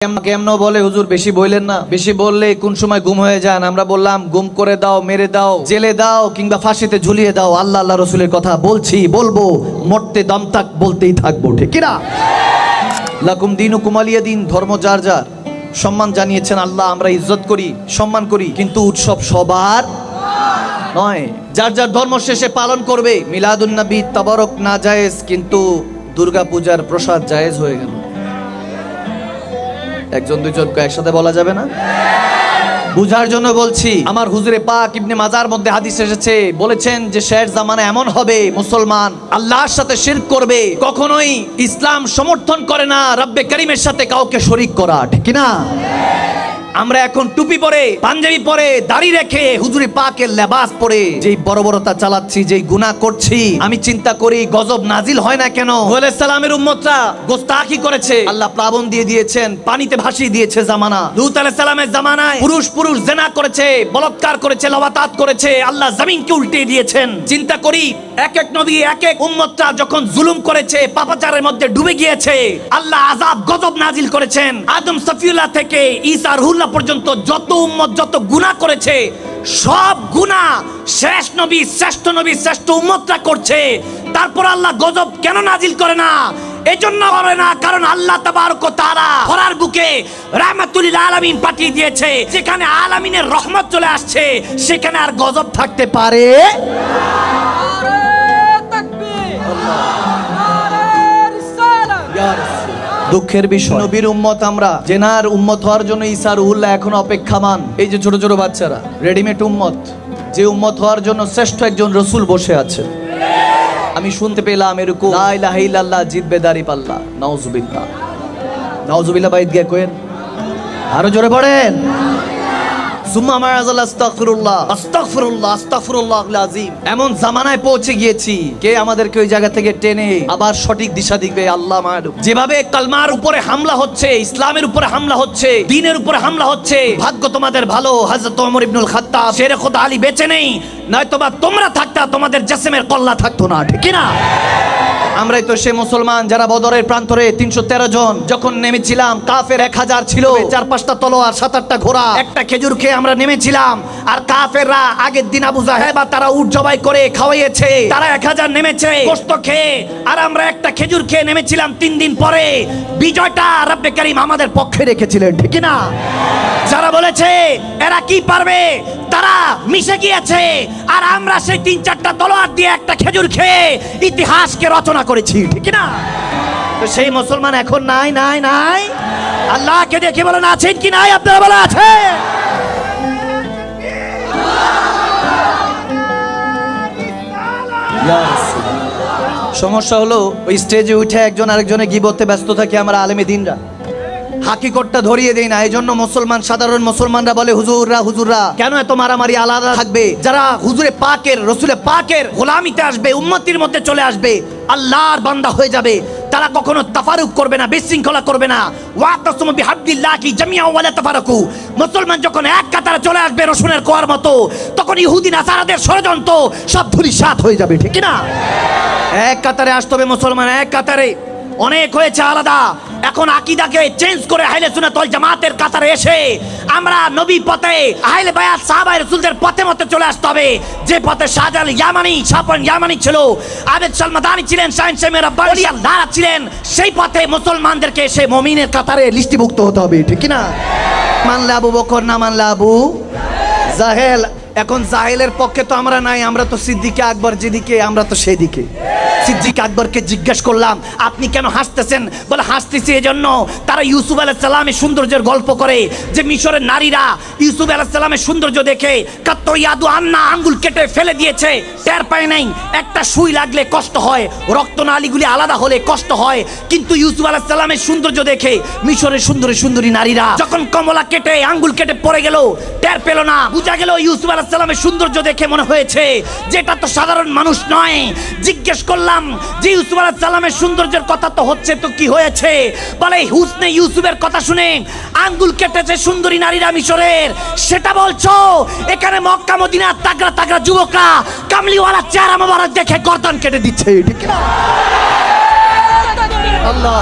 কেমন বলে হুজুর বেশি বললেন না, বেশি বললে কোন সময় গুম হয়ে যান। আমরা বললাম গুম করে দাও, মেরে দাও, জেলে দাও, কিংবা ফাঁসিতে ঝুলিয়ে দাও। আল্লাহ আল্লাহ রসুলের কথা বলছি, বলবো, মরতে দম তাক বলতেই থাকবো, ঠিক কিনা? লাকুম দিনুকুম ওয়ালিয়া দিন। ধর্ম যার যার, সম্মান জানিয়েছেন আল্লাহ, আমরা ইজ্জত করি, সম্মান করি, কিন্তু উৎসব সবার নয়। যার যার ধর্ম শেষে পালন করবে। মিলাদুন নবী তাবারক না জায়েজ, কিন্তু দুর্গা পূজার প্রসাদ জায়েজ হয়ে গেল। একজন দুইজনকে একসাথে বলা যাবে না। বুঝার জন্য বলছি। আমার হুজুরে পাক ইবনে মাজার মধ্যে হাদিস এসেছে, বলেছেন যে শেষ জামানা এমন হবে মুসলমান আল্লাহর সাথে শিরক করবে, কখনোই ইসলাম সমর্থন করে না রব্বে করিমের সাথে কাউকে শরীক করা, ঠিক না? আমরা এখন টুপি পরে, পাঞ্জাবি পরে, দাড়ি রেখে, হুজুরে পাকের লেবাস পরে যেই বর্বরতা চালাচ্ছি, যেই গুনাহ করছি, আমি চিন্তা করি গজব নাজিল হয় না কেন? আলাইহিস সালামের উম্মতরা গোস্তাখি করেছে, আল্লাহ প্লাবন দিয়ে দিয়েছেন, পানিতে ভাসিয়ে দিয়েছে জামানা। লূত আলাইহিস সালামের জামানায় পুরুষ জিনা করেছে, বলাৎকার করেছে, লওয়াতাত করেছে, আল্লাহ জমিনকে উল্টে দিয়েছেন। চিন্তা করি এক এক নবী, এক এক উম্মতরা যখন জুলুম করেছে, পাপাচারের মধ্যে ডুবে গিয়েছে, আল্লাহ আযাব গজব নাজিল করেছেন। আদম সফিউল্লাহ থেকে ঈসা রুহুল্লাহ পর্যন্ত যত উম্মত যত গুনাহ করেছে, সব গুনাহ শেষ নবী, শ্রেষ্ঠ নবী, শ্রেষ্ঠ উম্মতরা করছে। তারপর আল্লাহ গজব কেন নাজিল করে না? এজন্য করে না কারণ আল্লাহ তাবারক ওয়া তাআলা খরার বুকে রাহমাতুল লিল আলামিন পাঠিয়ে দিয়েছে। যেখানে আলামিনের রহমত চলে আসছে, সেখানে আর গজব থাকতে পারে দুঃখের বিষয়। নবীর উম্মত আমরা, জেনার উম্মত হওয়ার জন্য ঈসা রুহুল্লাহ এখন অপেক্ষামান। এই যে ছোট ছোট বাচ্চারা রেডিমেড উম্মত, যে উম্মত হওয়ার জন্য শ্রেষ্ঠ একজন রসুল বসে আছে। আমি শুনতে পেলাম এরকম, লা ইলাহা ইল্লাল্লাহ জিতবে দাড়ি পাল্লা। নাউজুবিল্লাহ, নাউজুবিল্লাহ। বাইত গিয়ে কইেন, আরো জোরে পড়েন। সুম্মা মা'আযাল আস্তাগফিরুল্লাহ, আস্তাগফিরুল্লাহ, আস্তাগফিরুল্লাহুল আযীম। এমন জামানায় পৌঁছে গিয়েছি, কে আমাদেরকে ওই জায়গা থেকে টেনে আবার সঠিক দিশা দিবে আল্লাহ মালুম। যেভাবে কালমার উপরে হামলা হচ্ছে, ইসলামের উপরে হামলা হচ্ছে, দ্বীনের উপরে হামলা হচ্ছে, ভাগ্য তোমাদের ভালো হযরত ওমর ইবনুল খাত্তাব, শেরে খোদা আলী বেঁচে নেই, নয়তোবা তোমরা থাকতা, তোমাদের জিসমের কল্লা থাকতো না, ঠিক না? আমরাই তো সে মুসলমান যারা বদরের প্রান্তরে 313 জন যখন নেমেছিলাম, কাফের 1000 ছিল, 4-5টা তলোয়ার, 7-8টা ঘোড়া, একটা খেজুর খেয়ে আমরা নেমেছিলাম। আর কাফেররা আগের দিন আবু জাহেল তারা উট জবাই করে খাওয়াইয়েছে, তারা 1000 নেমেছে গোশত খেয়ে, আর আমরা একটা খেজুর খেয়ে নেমেছিলাম। 3 দিন পরে বিজয়টা রব্বে করিম আমাদের পক্ষে রেখেছিলেন, ঠিক না? যারা বলেছে এরা কি পারবে, তারা মিশে গিয়েছে, আর আমরা সেই 3-4টা তলোয়ার দিয়ে একটা খেজুর খেয়ে ইতিহাসকে রচনা করেছি, ঠিক না? তো সেই মুসলমান এখন নাই, নাই, নাই। আল্লাহকে দেখে বলেন আছেন কি নাই? আপনারা বলে আছে। সমস্যা হলো ওই স্টেজে উঠে একজন আরেকজনের গীবতে ব্যস্ত থাকে, আমরা আলেমে দিনরা হাকিকতটা ধরিয়ে দেই না। এই জন্য মুসলমান, সাধারণ মুসলমানরা বলে হুজুররা কেন এত মারামারি, আলাদা থাকবে। যারা হুজুরে পাকের, রসুলে পাকের গোলামিতে আসবে, উম্মতির মধ্যে চলে আসবে, আল্লাহর বান্দা হয়ে যাবে, তারা কখনো তাফারুক করবে না, বিশৃঙ্খলা করবে না। ওয়াতাসিমু বিহাবলিল্লাহি জামিআন ওয়া লা তাফারাকু। মুসলমান যখন এক কাতারে চলে আসবে রসুলের কোয়ার মতো, তখন ইহুদি নাসারাদের ষড়যন্ত্র সব ধূলিসাৎ হয়ে যাবে, ঠিক না? এক কাতারে আসতে হবে মুসলমান, এক কাতারে। অনেক হয়েছে আলাদা, এখন আকীদাকে চেঞ্জ করে আহলে সুন্নাত ওয়াল জামাতের কাতারে এসে আমরা নবী পথে, আহলে বায়াত, সাহাবায়ে রাসূলদের পথে মতে চলে আসতে হবে। যে পথে শাহজালাল ইয়ামানি, শাহপন ইয়ামানি ছিল, আবেদ সালমাদানি ছিলেন, শাহিন শামে রাব্বানি আল্লাহরা ছিলেন, সেই পথে মুসলমানদেরকে এসে মুমিনের কাতারে লিস্টিভুক্ত হতে হবে, ঠিক না? মানলে আবু বকর, না মানলে আবু জাহেল। এখন জাহেলের পক্ষে তো আমরা নাই, আমরা তো সিদ্দিকে আকবর যেদিকে, আমরা তো সেদিকে। সিদ্দিক আকবরকে জিজ্ঞেস করলাম, আপনি কেন হাসতেছেন? বলে হাসতেছি এজন্য তারা ইউসুফ আলাইহিস সালামের সৌন্দর্যের গল্প করে, যে মিশরের নারীরা ইউসুফ আলাইহিস সালামের সৌন্দর্য দেখে কাত্ত ইয়াদু আন্না, আঙ্গুল কেটে ফেলে দিয়েছে, টের পায় নাই। একটা সুই লাগলে কষ্ট হয়, রক্তনালীগুলি আলাদা হলে কষ্ট হয়, কিন্তু ইউসুফ আলাইহিস সালামের সৌন্দর্য দেখে মিশরের সুন্দরী নারীরা যখন কমলা কেটে, আঙ্গুল কেটে পড়ে গেল, টের পেল না। বুঝা গেল ইউসুফ আলাইহিস সালামের সৌন্দর্য দেখে মনে হয়েছে যেটা তো সাধারণ মানুষ নয়। জিজ্ঞেস করলাম যে ইউসুফ আলাইহিস সালামের সৌন্দর্যের কথা তো হচ্ছে, তো কি হয়েছে? বলে হুসনে ইউসুফের কথা শুনে আঙ্গুল কেটেছে সুন্দরী নারীরা মিশরের, সেটা বলছো? এখানে মক্কা মদিনার তাগড়া তাগড়া যুবকরা কামলিওয়ালা চেহারা মোবারক দেখে গর্দান কেটে দিচ্ছে, ঠিক না? আল্লাহ